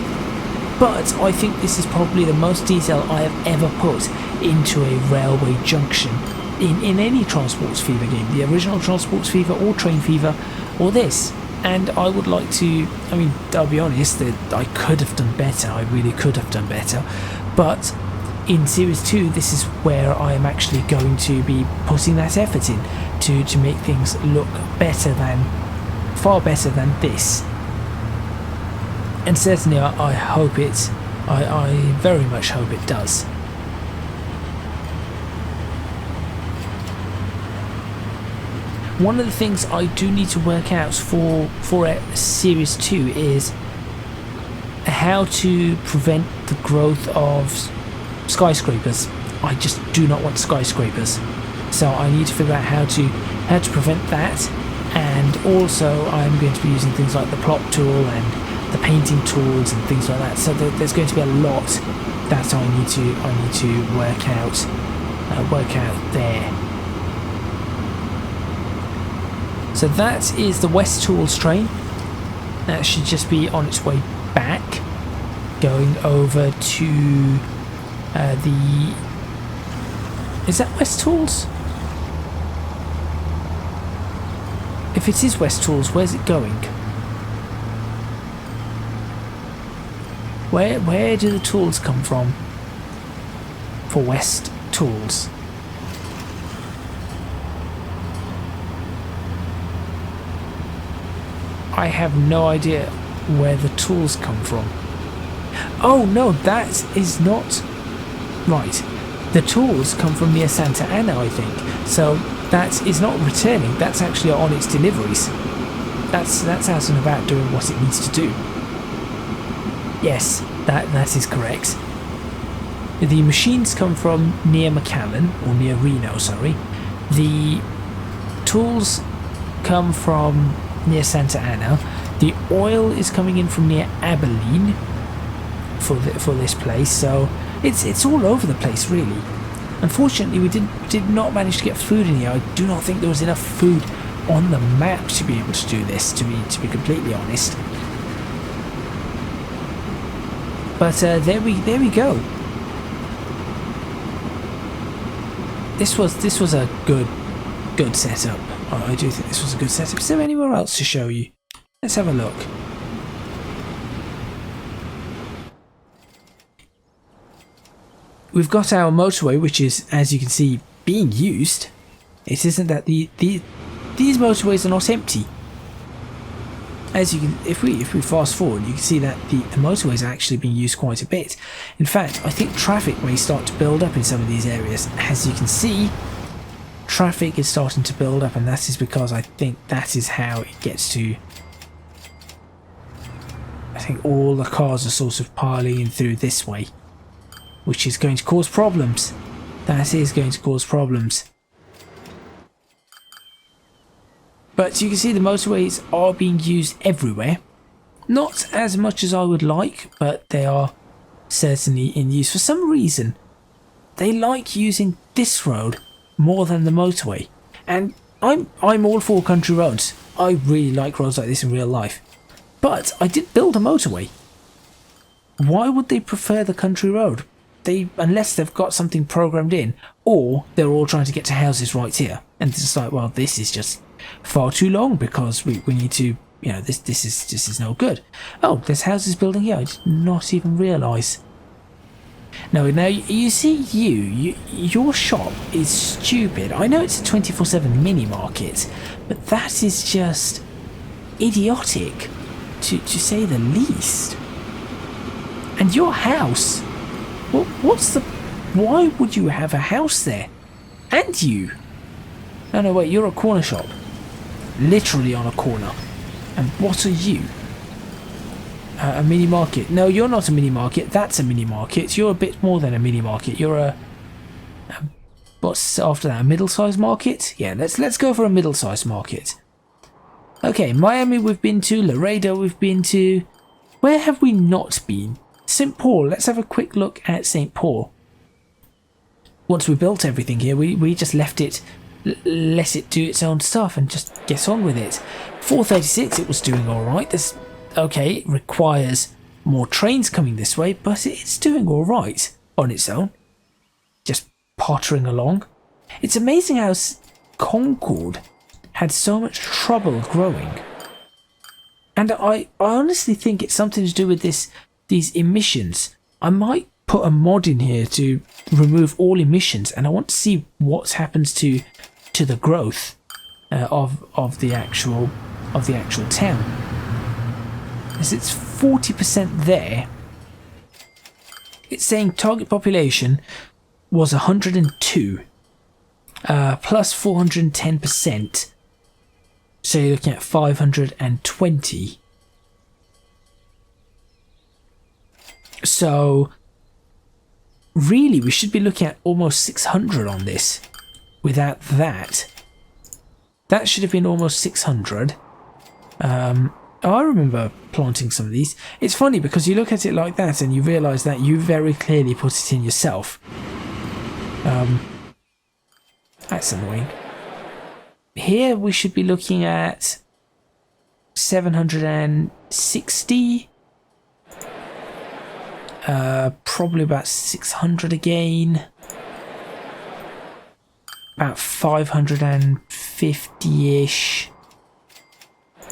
but I think this is probably the most detail I have ever put into a railway junction in any Transports Fever game. The original Transports Fever or Train Fever or this. And I would like to, I mean, I'll be honest, that I could have done better. I really could have done better. But in Series 2, this is where I am actually going to be putting that effort in to make things look better than, far better than this. And certainly I hope it, I very much hope it does. One of the things I do need to work out for Series 2 is how to prevent the growth of skyscrapers. I just do not want skyscrapers, so I need to figure out how to prevent that. And also I'm going to be using things like the plot tool and the painting tools and things like that, so there's going to be a lot that I need to work out there. So that is the West Tools train. That should just be on its way back, going over to the... Is that West Tools? If it is West Tools, where's it going? Where do the tools come from for West Tools? I have no idea where the tools come from. Oh no, that is not right. The tools come from near Santa Ana, I think. So that is not returning. That's actually on its deliveries. That's out and about doing what it needs to do. Yes, that is correct. The machines come from near McAllen, or near Reno, sorry. The tools come from near Santa Ana. The oil is coming in from near Abilene for this place, so it's all over the place really. Unfortunately, we did not manage to get food in here. I do not think there was enough food on the map to be able to do this, to be completely honest. But there we go. This was a good setup. I do think this was a good setup. Is there anywhere else to show you? Let's have a look. We've got our motorway, which is, as you can see, being used. It isn't that these motorways are not empty. As you can, if we fast forward, you can see that the motorways are actually being used quite a bit. In fact, I think traffic may start to build up in some of these areas. As you can see, traffic is starting to build up, and that is because I think that is how it gets to... I think all the cars are sort of piling in through this way, which is going to cause problems. That is going to cause problems. But you can see the motorways are being used everywhere. Not as much as I would like, but they are certainly in use. For some reason, they like using this road more than the motorway. And I'm all for country roads. I really like roads like this in real life. But I did build a motorway. Why would they prefer the country road? Unless they've got something programmed in, or they're all trying to get to houses right here. And it's just like, well, this is just far too long because we need to, you know, this is no good. Oh, there's houses building here. I did not even realise. No, now you see, your shop is stupid. I know it's a 24/7 mini market, but that is just idiotic, to say the least. And your house. Well, why would you have a house there? And you? No, wait, you're a corner shop. Literally on a corner. And what are you? A mini market. No, you're not a mini market. That's a mini market. You're a bit more than a mini market. You're a what's after that? A middle-sized market? Yeah, let's go for a middle-sized market. Okay, Miami we've been to. Laredo we've been to. Where have we not been? St. Paul. Let's have a quick look at St. Paul. Once we built everything here, we just let it do its own stuff and just get on with it. 436, it was doing all right. This, okay, it requires more trains coming this way, but it's doing all right on its own. Just pottering along. It's amazing how Concord had so much trouble growing. And I honestly think it's something to do with these emissions. I might put a mod in here to remove all emissions, and I want to see what happens to the growth of the actual town. As it's 40% there. It's saying target population was 102 plus 410%. So you're looking at 520. So really we should be looking at almost 600 on this. Without that should have been almost 600. I remember planting some of these. It's funny because you look at it like that and you realise that you very clearly put it in yourself. That's annoying. Here we should be looking at 760. Probably about 600 again. About 550-ish.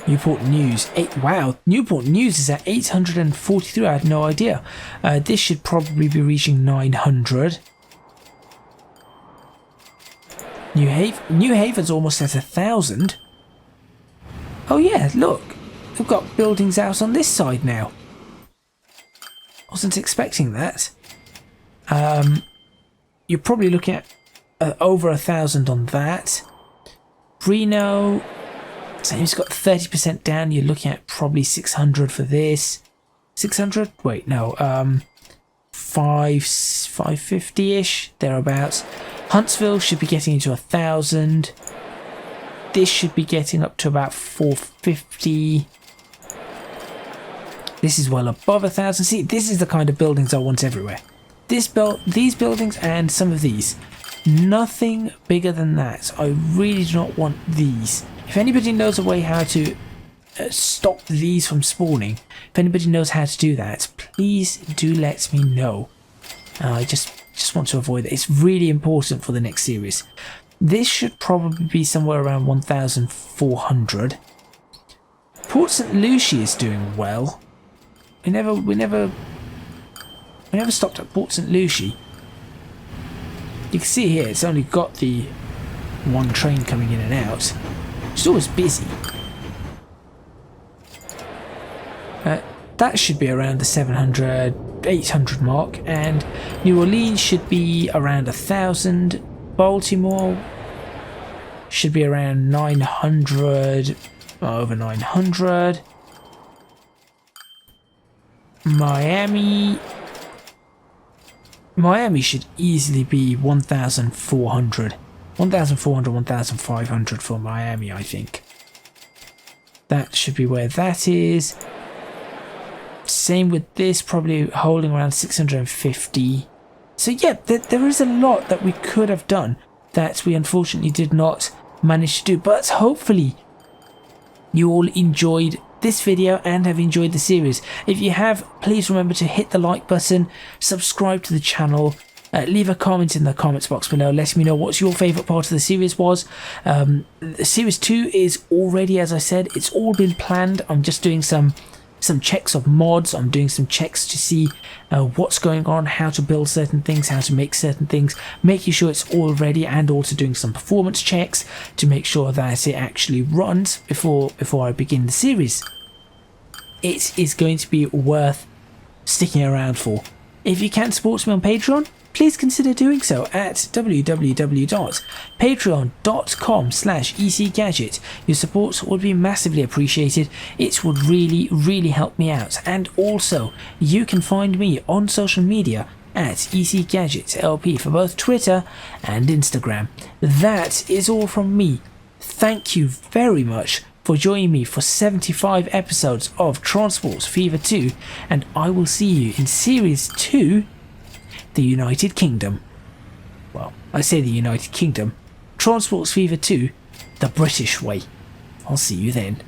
Newport News. Wow, Newport News is at 843. I had no idea. This should probably be reaching 900. New Haven's almost at 1,000. Oh yeah, look. We've got buildings out on this side now. Wasn't expecting that. You're probably looking at over 1,000 on that. Reno, so he's got 30% down. You're looking at probably 600 for this. 600? Wait, no. 550-ish, thereabouts. Huntsville should be getting into 1,000. This should be getting up to about 450. This is well above 1,000. See, this is the kind of buildings I want everywhere. These buildings and some of these. Nothing bigger than that. I really do not want these. If anybody knows a way how to stop these from spawning, if anybody knows how to do that, please do let me know. I just want to avoid it. It's really important for the next series. This should probably be somewhere around 1,400. Port St. Lucie is doing well. We never stopped at Port St. Lucie. You can see here it's only got the one train coming in and out. It's always busy. That should be around the 700, 800 mark, and New Orleans should be around 1,000. Baltimore should be around 900, over 900. Miami should easily be 1,400. 1,400, 1,500 for Miami, I think. That should be where that is. Same with this, probably holding around 650. So yeah, there is a lot that we could have done that we unfortunately did not manage to do. But hopefully you all enjoyed this video and have enjoyed the series. If you have, please remember to hit the like button, subscribe to the channel, leave a comment in the comments box below. Let me know what your favourite part of the series was. Series 2 is already, as I said, it's all been planned. I'm just doing some checks of mods. I'm doing some checks to see what's going on, how to build certain things, how to make certain things, making sure it's all ready, and also doing some performance checks to make sure that it actually runs before I begin the series. It is going to be worth sticking around for. If you can support me on Patreon, please consider doing so at www.patreon.com/ecgadget. Your support would be massively appreciated. It would really help me out. And also, you can find me on social media at ecgadgetlp for both Twitter and Instagram. That is all from me. Thank you very much for joining me for 75 episodes of Transports Fever 2, and I will see you in Series 2, the United Kingdom. Well, I say the United Kingdom. Transports Fever 2, the British way. I'll see you then.